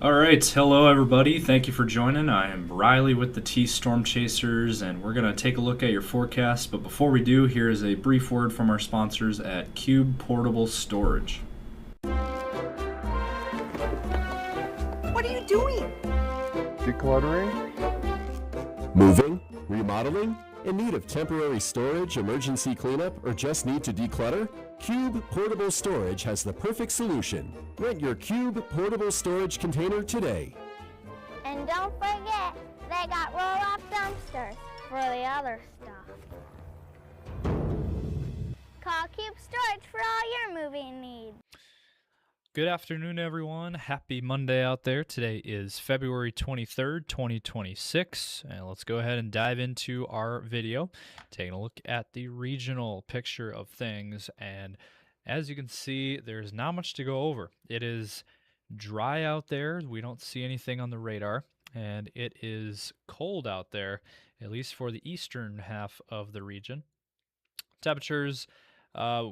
All right, hello everybody. Thank you for joining. I am Riley with the T Storm Chasers, and we're going to take a look at your forecast. But before we do, here is a brief word from our sponsors at Cube Portable Storage. What are you doing? Decluttering? Moving? Remodeling? In need of temporary storage, emergency cleanup, or just need to declutter? Cube Portable Storage has the perfect solution. Rent your Cube Portable Storage container today. And don't forget, they got roll-off dumpsters for the other stuff. Call Cube Storage for all your moving needs. Good afternoon, everyone. Happy Monday out there. Today is February 23rd, 2026, and let's go ahead and dive into our video, taking a look at the regional picture of things. And as you can see, there's not much to go over. It is dry out there. We don't see anything on the radar, and it is cold out there, at least for the eastern half of the region. Temperatures,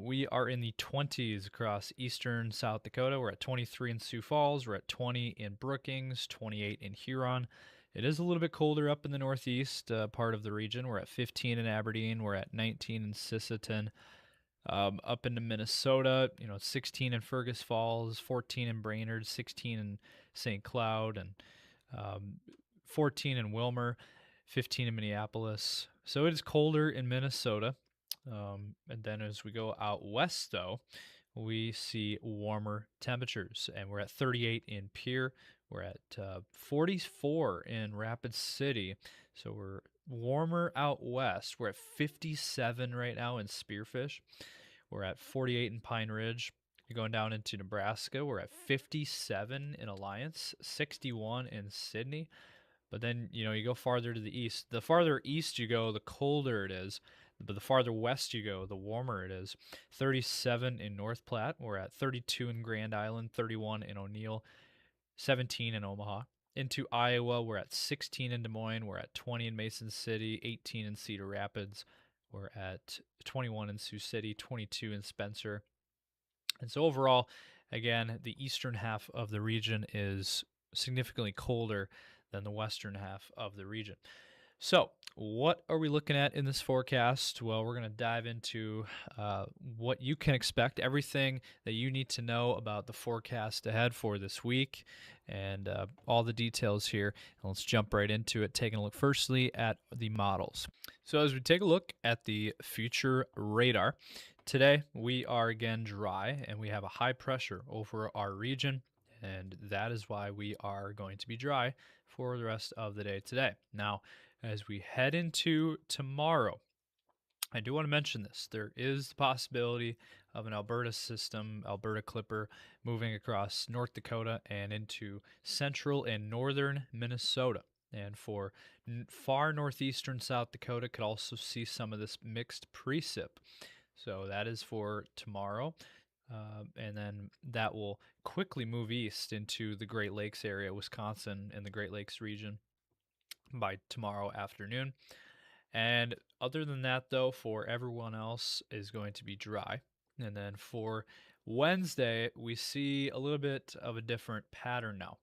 we are in the 20s across eastern South Dakota. We're at 23 in Sioux Falls. We're at 20 in Brookings, 28 in Huron. It is a little bit colder up in the northeast part of the region. We're at 15 in Aberdeen. We're at 19 in Sisseton. Up into Minnesota, 16 in Fergus Falls, 14 in Brainerd, 16 in St. Cloud, and 14 in Wilmer, 15 in Minneapolis. So it is colder in Minnesota. And then as we go out west, though, we see warmer temperatures, and we're at 38 in Pierre. We're at 44 in Rapid City, so we're warmer out west. We're at 57 right now in Spearfish. We're at 48 in Pine Ridge. You're going down into Nebraska. We're at 57 in Alliance, 61 in Sidney. But then, you go farther to the east. The farther east you go, the colder it is. But the farther west you go, the warmer it is. 37 in North Platte. We're at 32 in Grand Island, 31 in O'Neill, 17 in Omaha. Into Iowa, we're at 16 in Des Moines. We're at 20 in Mason City, 18 in Cedar Rapids. We're at 21 in Sioux City, 22 in Spencer. And so overall, again, the eastern half of the region is significantly colder than the western half of the region. So what are we looking at in this forecast? Well, we're going to dive into what you can expect, everything that you need to know about the forecast ahead for this week, and all the details here. And let's jump right into it, taking a look firstly at the models. So as we take a look at the future radar, today we are again dry, and we have a high pressure over our region, and that is why we are going to be dry for the rest of the day today. Now, as we head into tomorrow, I do want to mention this. There is the possibility of an Alberta system, Alberta Clipper, moving across North Dakota and into central and northern Minnesota. And for far northeastern South Dakota, could also see some of this mixed precip. So that is for tomorrow. And then that will quickly move east into the Great Lakes area, Wisconsin and the Great Lakes region by tomorrow afternoon. And other than that, though, for everyone else is going to be dry. And then for Wednesday, we see a little bit of a different pattern now.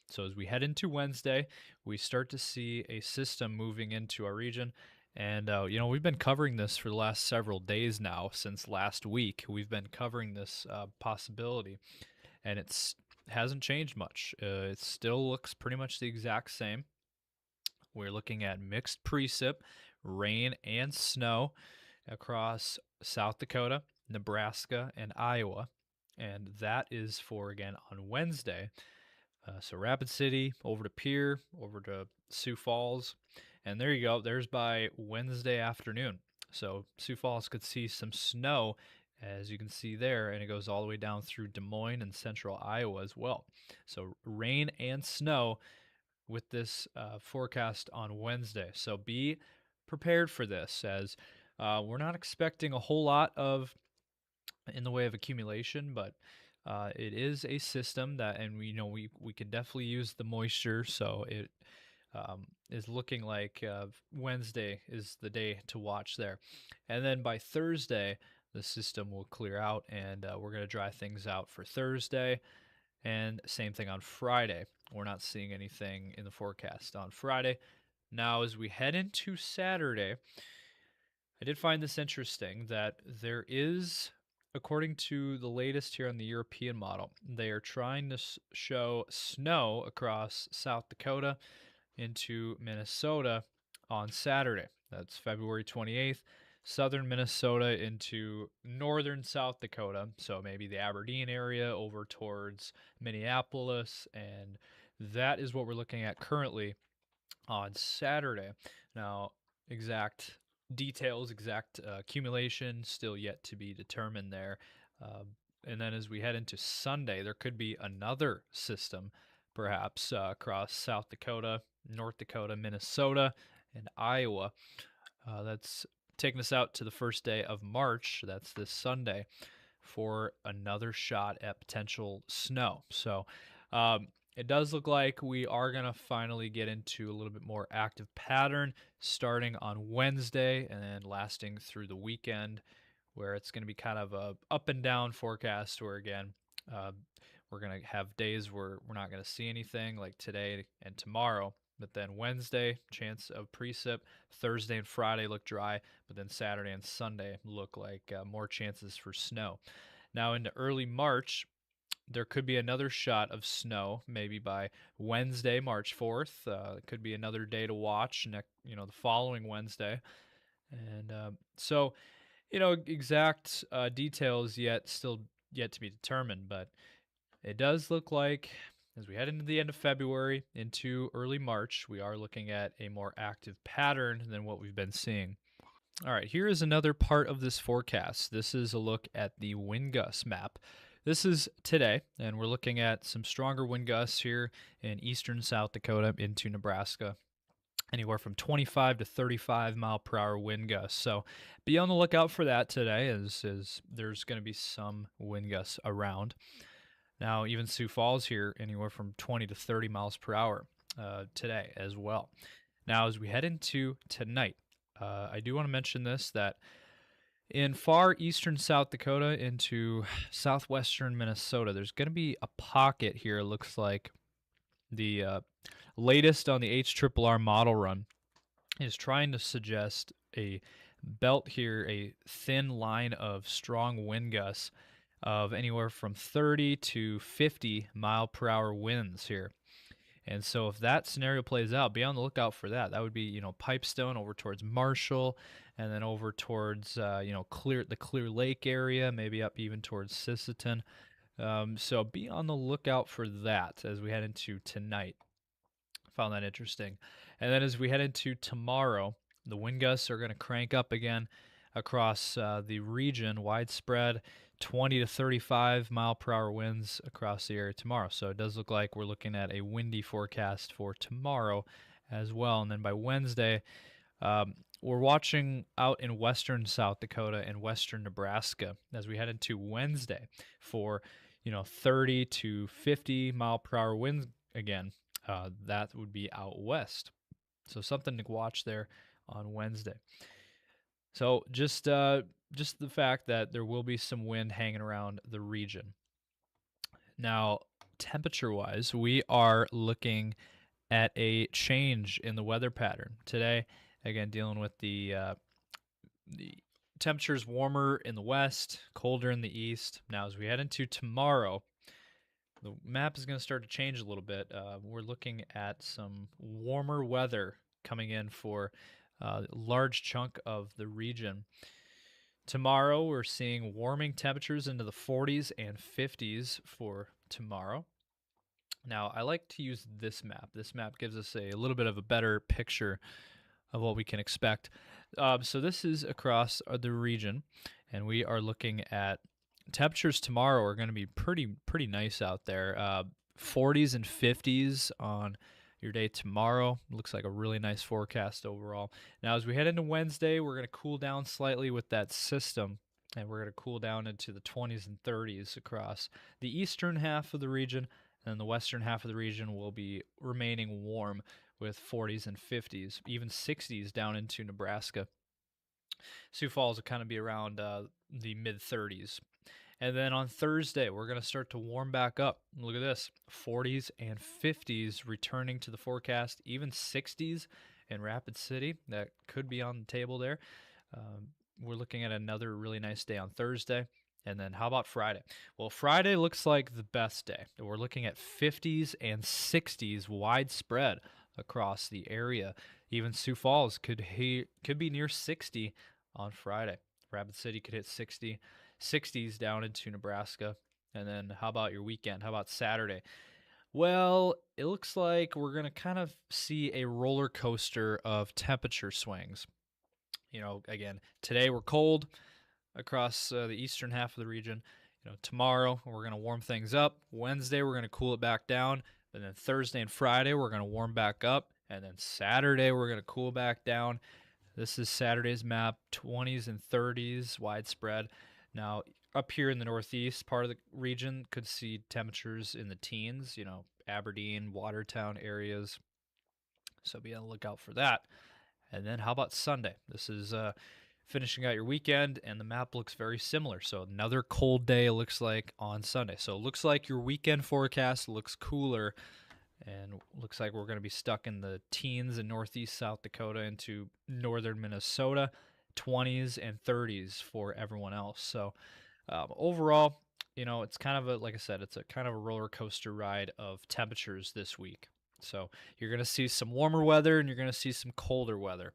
So as we head into Wednesday, we start to see a system moving into our region. And, we've been covering this for the last several days now. Since last week, we've been covering this possibility. And it hasn't changed much. It still looks pretty much the exact same. We're looking at mixed precip, rain and snow across South Dakota, Nebraska, and Iowa. And that is for, again, on Wednesday. So Rapid City, over to Pierre, over to Sioux Falls. And there you go. There's by Wednesday afternoon. So Sioux Falls could see some snow, as you can see there, and it goes all the way down through Des Moines and central Iowa as well. So rain and snow with this forecast on Wednesday. So be prepared for this, as we're not expecting a whole lot in the way of accumulation, but it is a system that, and we can definitely use the moisture. So it is looking like Wednesday is the day to watch there. And then by Thursday, the system will clear out, and we're going to dry things out for Thursday. And same thing on Friday. we're not seeing anything in the forecast on Friday. Now, as we head into Saturday, I did find this interesting that there is, according to the latest here on the European model, they are trying to show snow across South Dakota into Minnesota on Saturday. That's February 28th. Southern Minnesota into northern South Dakota, so maybe the Aberdeen area over towards Minneapolis, and that is what we're looking at currently on Saturday. Now, exact details, exact accumulation still yet to be determined there. And then as we head into Sunday, there could be another system, perhaps across South Dakota, North Dakota, Minnesota, and Iowa. That's taking us out to the first day of March. That's this Sunday for another shot at potential snow. So it does look like we are going to finally get into a little bit more active pattern starting on Wednesday and then lasting through the weekend, where it's going to be kind of a up and down forecast where, again, we're going to have days where we're not going to see anything like today and tomorrow. But then Wednesday, chance of precip. Thursday and Friday look dry, but then Saturday and Sunday look like more chances for snow. Now into early March, there could be another shot of snow, maybe by Wednesday, March 4th. It could be another day to watch, the following Wednesday. And so, exact details still yet to be determined, but it does look like as we head into the end of February into early March, we are looking at a more active pattern than what we've been seeing. All right, here is another part of this forecast. This is a look at the wind gust map. This is today, and we're looking at some stronger wind gusts here in eastern South Dakota into Nebraska, anywhere from 25 to 35 mile per hour wind gusts. So be on the lookout for that today, as there's going to be some wind gusts around. Now, even Sioux Falls here, anywhere from 20 to 30 miles per hour today as well. Now, as we head into tonight, I do want to mention this, that in far eastern South Dakota into southwestern Minnesota, there's going to be a pocket here. It looks like the latest on the HRRR model run is trying to suggest a belt here, a thin line of strong wind gusts of anywhere from 30 to 50 mile per hour winds here. And so if that scenario plays out, be on the lookout for that. That would be, Pipestone over towards Marshall, and then over towards, the Clear Lake area, maybe up even towards Sisseton. So be on the lookout for that as we head into tonight. Found that interesting. And then as we head into tomorrow, the wind gusts are going to crank up again across the region, widespread 20 to 35 mile per hour winds across the area tomorrow. So it does look like we're looking at a windy forecast for tomorrow as well. And then by Wednesday, we're watching out in western South Dakota and western Nebraska as we head into Wednesday for 30 to 50 mile per hour winds again. That would be out west. So something to watch there on Wednesday. So just the fact that there will be some wind hanging around the region. Now, temperature-wise, we are looking at a change in the weather pattern today. Again, dealing with the temperatures warmer in the west, colder in the east. Now, as we head into tomorrow, the map is going to start to change a little bit. We're looking at some warmer weather coming in for a large chunk of the region. Tomorrow, we're seeing warming temperatures into the 40s and 50s for tomorrow. Now, I like to use this map. This map gives us a little bit of a better picture of what we can expect. So this is across the region, and we are looking at temperatures tomorrow are going to be pretty nice out there. 40s and 50s on your day tomorrow. Looks like a really nice forecast overall. Now, as we head into Wednesday, we're going to cool down slightly with that system, and we're going to cool down into the 20s and 30s across the eastern half of the region, and the western half of the region will be remaining warm with 40s and 50s, even 60s down into Nebraska. Sioux Falls will kind of be around the mid-30s. And then on Thursday, we're going to start to warm back up. Look at this, 40s and 50s returning to the forecast, even 60s in Rapid City. That could be on the table there. We're looking at another really nice day on Thursday. And then how about Friday? Well, Friday looks like the best day. We're looking at 50s and 60s widespread across the area. Even Sioux Falls could be near 60 on Friday. Rapid City could hit 60, 60s down into Nebraska. And then how about your weekend? How about Saturday? Well, it looks like we're going to kind of see a roller coaster of temperature swings. You know, again, today we're cold across the eastern half of the region. You know, tomorrow we're going to warm things up. Wednesday we're going to cool it back down. And then Thursday and Friday we're going to warm back up. And then Saturday we're going to cool back down. This is Saturday's map, 20s and 30s widespread. Now, up here in the northeast part of the region could see temperatures in the teens, you know, Aberdeen, Watertown areas. So be on the lookout for that. And then how about Sunday? This is finishing out your weekend, and the map looks very similar. So another cold day, it looks like, on Sunday. So it looks like your weekend forecast looks cooler, and looks like we're going to be stuck in the teens in northeast South Dakota into northern Minnesota, 20s and 30s for everyone else. So overall, you know, it's kind of a, like I said, it's a kind of a roller coaster ride of temperatures this week. So you're going to see some warmer weather and you're going to see some colder weather.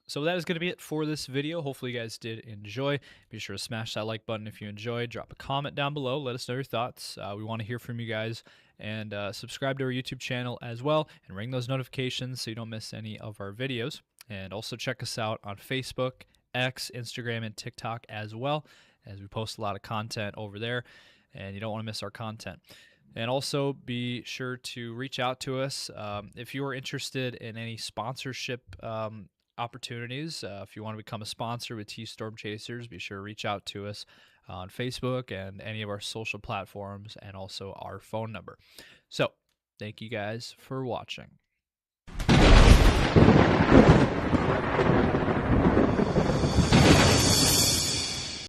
So that is going to be it for this video. Hopefully you guys did enjoy. Be sure to smash that like button if you enjoyed. Drop a comment down below. Let us know your thoughts. We want to hear from you guys. And subscribe to our YouTube channel as well. And ring those notifications so you don't miss any of our videos. And also check us out on Facebook, X, Instagram, and TikTok as well, as we post a lot of content over there. And you don't want to miss our content. And also be sure to reach out to us if you are interested in any sponsorship opportunities. If you want to become a sponsor with T-Storm Chasers, be sure to reach out to us on Facebook and any of our social platforms, and also our phone number. So thank you guys for watching.